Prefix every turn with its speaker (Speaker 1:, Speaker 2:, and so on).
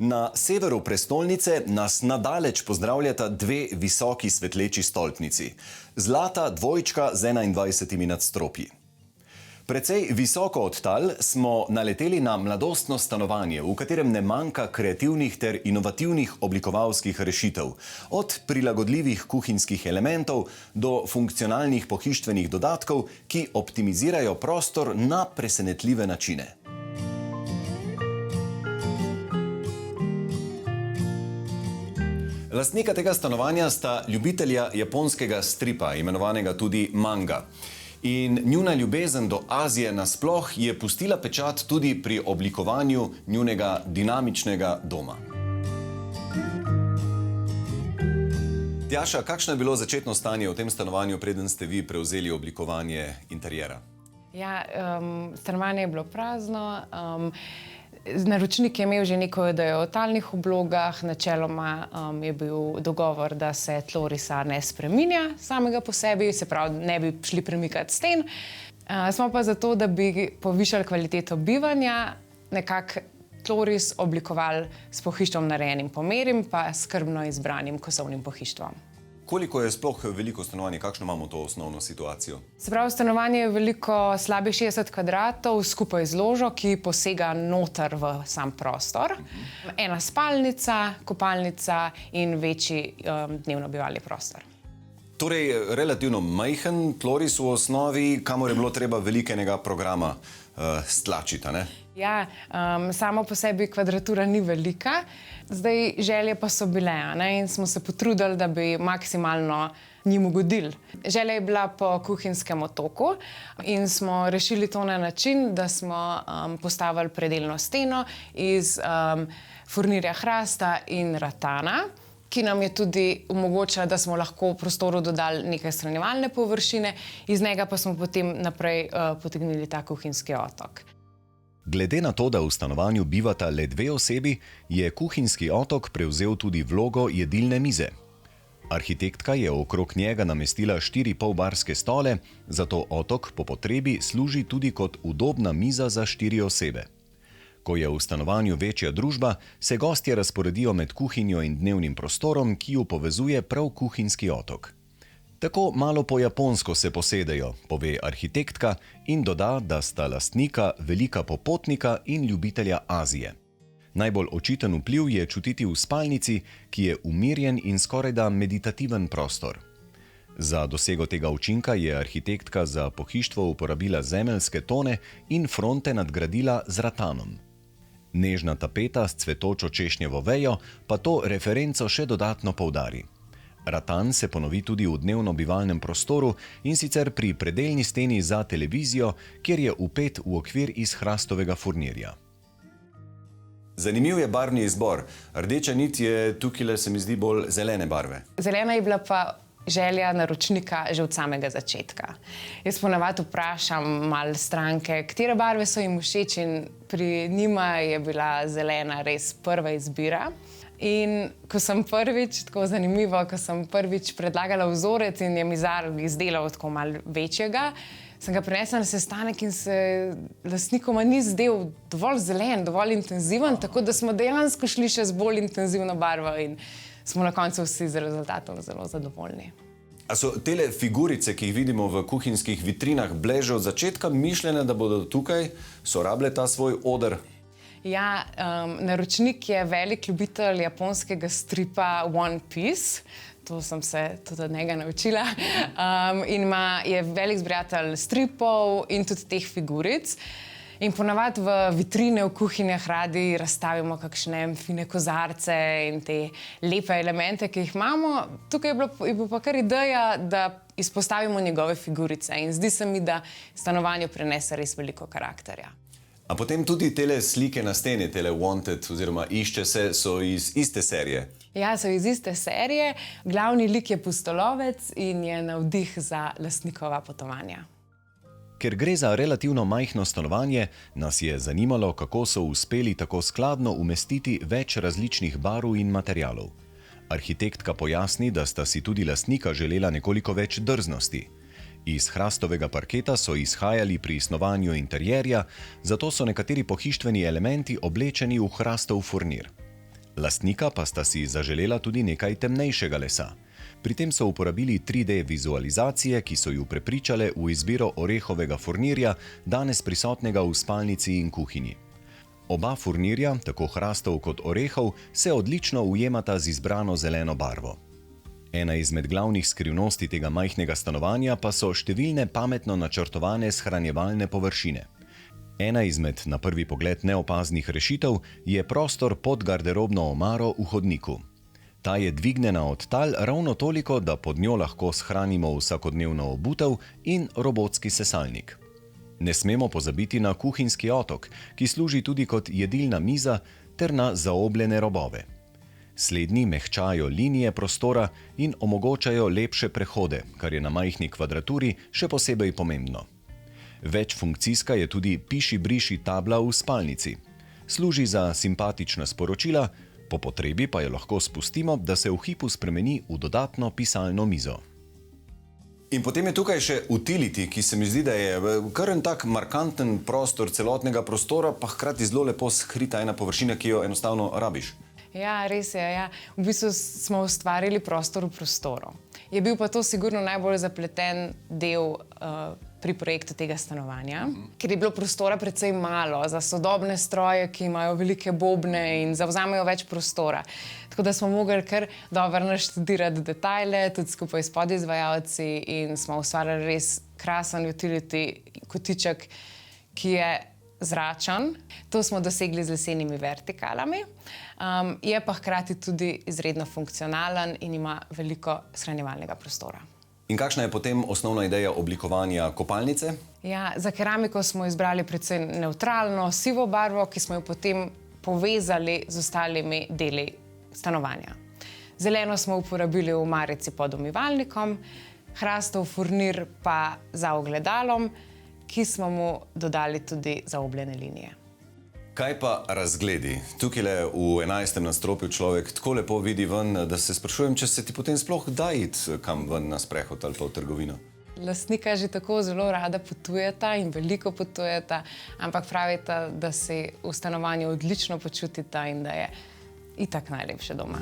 Speaker 1: Na severu prestolnice nas nadaleč pozdravljata dve visoki svetleči stolpnici. Zlata dvojčka z 21 nadstropji. Precej visoko od tal smo naleteli na mladostno stanovanje, v katerem ne manjka kreativnih ter inovativnih oblikovalskih rešitev, od prilagodljivih kuhinjskih elementov do funkcionalnih pohištvenih dodatkov, ki optimizirajo prostor na presenetljive načine. Lastnika tega stanovanja sta ljubitelja japonskega stripa, imenovanega tudi manga. In njuna ljubezen do Azije nasploh je pustila pečat tudi pri oblikovanju njunega dinamičnega doma. Tjaša, kakšno je bilo začetno stanje v tem stanovanju, preden ste vi prevzeli oblikovanje interjera?
Speaker 2: Ja, stanovanje je bilo prazno. Naročnik je imel že neko idejo o talnih oblogah, načeloma je bil dogovor, da se tlorisa ne spreminja samega po sebi, se pravi, ne bi šli premikati sten. Smo pa zato, da bi povišali kvaliteto bivanja, nekako tloris oblikovali s pohištvom narejenim po meri, pa skrbno izbranim kosovnim pohištvom.
Speaker 1: Koliko je sploh veliko stanovanje? Kakšno imamo to osnovno situacijo?
Speaker 2: Se pravi, stanovanje je veliko slabih 60 kvadratov skupaj z ložo, ki posega noter v sam prostor. Ena spalnica, kopalnica in večji dnevno bivalni prostor.
Speaker 1: Torej, relativno majhen tloris v osnovi, kamor je bilo treba velikega programa stlačiti, ne?
Speaker 2: Ja, samo po sebi kvadratura ni velika, zdaj želje pa so bile, ne? In smo se potrudili, da bi maksimalno njim ugodili. Želja je bila po kuhinjskem otoku in smo rešili to na način, da smo postavili predelno steno iz furnirja hrasta in ratana, ki nam je tudi omogočila, da smo lahko v prostoru dodali nekaj shranjevalne površine, iz njega pa smo potem naprej potegnili ta kuhinjski otok.
Speaker 1: Glede na to, da v stanovanju bivata le dve osebi, je kuhinjski otok prevzel tudi vlogo jedilne mize. Arhitektka je okrog njega namestila 4 polbarske stole, zato otok po potrebi služi tudi kot udobna miza za 4 osebe. Ko je v stanovanju večja družba, se gostje razporedijo med kuhinjo in dnevnim prostorom, ki ju povezuje prav kuhinjski otok. Tako malo po japonsko se posedejo, pove arhitektka in doda, da sta lastnika velika popotnika in ljubitelja Azije. Najbolj očiten vpliv je čutiti v spalnici, ki je umirjen in skorajda meditativen prostor. Za dosego tega učinka je arhitektka za pohištvo uporabila zemeljske tone in fronte nadgradila z ratanom. Nežna tapeta s cvetočo češnjevo vejo pa to referenco še dodatno poudari. Ratan se ponovi tudi v dnevno-bivalnem prostoru in sicer pri predelni steni za televizijo, kjer je vpet v okvir iz hrastovega furnirja. Zanimiv je barvni izbor. Rdeča nit je tukaj, se mi zdi, bolj zelene barve.
Speaker 2: Zelena je bila pa želja naročnika že od samega začetka. Jaz ponavadi vprašam malo stranke, katere barve so jim všeč, in pri njima je bila zelena res prva izbira. In ko sem prvič, tako zanimivo, ko sem prvič predlagala vzorec in je mizar izdelal tako malo večjega, sem ga prinesla na sestanek in se lastnikoma ni zdel dovolj zelen, dovolj intenziven, tako da smo dejansko šli še z bolj intenzivno barvo in smo na koncu vsi z rezultatom zelo zadovoljni.
Speaker 1: A so tele figurice, ki jih vidimo v kuhinjskih vitrinah, bile že od začetka mišljene, da bodo tukaj, so rabile ta svoj oder?
Speaker 2: Ja, naročnik je velik ljubitelj japonskega stripa One Piece. To sem se tudi od njega naučila. In je velik zbiratelj stripov in tudi teh figuric. In ponavadi v vitrine v kuhinjah radi razstavimo kakšne fine kozarce in te lepe elemente, ki jih imamo. Tukaj je bila pa kar ideja, da izpostavimo njegove figurice. In zdi se mi, da stanovanju prenese res veliko karakterja.
Speaker 1: A potem tudi tele slike na steni, tele Wanted oziroma Išče se, so iz iste serije?
Speaker 2: Ja, so iz iste serije. Glavni lik je pustolovec in je navdih za lastnikova potovanja.
Speaker 1: Ker gre za relativno majhno stanovanje, nas je zanimalo, kako so uspeli tako skladno umestiti več različnih barv in materialov. Arhitektka pojasni, da sta si tudi lastnika želela nekoliko več drznosti. Iz hrastovega parketa so izhajali pri snovanju interjerja, zato so nekateri pohištveni elementi oblečeni v hrastov furnir. Lastnika pa sta si zaželela tudi nekaj temnejšega lesa. Pri tem so uporabili 3D vizualizacije, ki so ju prepričale v izbiro orehovega furnirja, danes prisotnega v spalnici in kuhinji. Oba furnirja, tako hrastov kot orehov, se odlično ujemata z izbrano zeleno barvo. Ena izmed glavnih skrivnosti tega majhnega stanovanja pa so številne pametno načrtovane shranjevalne površine. Ena izmed na prvi pogled neopaznih rešitev je prostor pod garderobno omaro v hodniku. Ta je dvignjena od tal ravno toliko, da pod njo lahko shranimo vsakodnevno obutev in robotski sesalnik. Ne smemo pozabiti na kuhinjski otok, ki služi tudi kot jedilna miza, ter na zaobljene robove. Slednji mehčajo linije prostora in omogočajo lepše prehode, kar je na majhni kvadraturi še posebej pomembno. Večfunkcijska je tudi piši-briši tabla v spalnici. Služi za simpatična sporočila, po potrebi pa jo lahko spustimo, da se v hipu spremeni v dodatno pisalno mizo.
Speaker 3: In potem je tukaj še utility, ki se mi zdi, da je kar en tak markanten prostor celotnega prostora, pa hkrati zelo lepo skrita ena površina, ki jo enostavno rabiš.
Speaker 2: Ja, res je. Ja. V bistvu smo ustvarili prostor v prostoru. Je bil pa to sigurno najbolj zapleten del pri projektu tega stanovanja, ker je bilo prostora precej malo za sodobne stroje, ki imajo velike bobne in zavzamejo več prostora. Tako da smo mogli kar dobro naštudirati detajle, tudi skupaj s podizvajalci, in smo ustvarili res krasen utility kotiček, ki je zračen. To smo dosegli z lesenimi vertikalami. Je pa hkrati tudi izredno funkcionalen in ima veliko shranjevalnega prostora.
Speaker 3: In kakšna je potem osnovna ideja oblikovanja kopalnice?
Speaker 2: Ja, za keramiko smo izbrali predvsem nevtralno, sivo barvo, ki smo jo potem povezali z ostalimi deli stanovanja. Zeleno smo uporabili v omarici pod umivalnikom, hrastov furnir pa za ogledalom, ki smo mu dodali tudi zaobljene linije.
Speaker 3: Kaj pa razgledi? Tukaj v 11. nadstropju človek tako lepo vidi ven, da se sprašujem, če se ti potem sploh da iti kam ven na sprehod ali pa v trgovino.
Speaker 2: Lastnika že tako zelo rada potujeta in veliko potujeta, ampak pravita, da se v stanovanju odlično počutita in da je itak najlepše doma.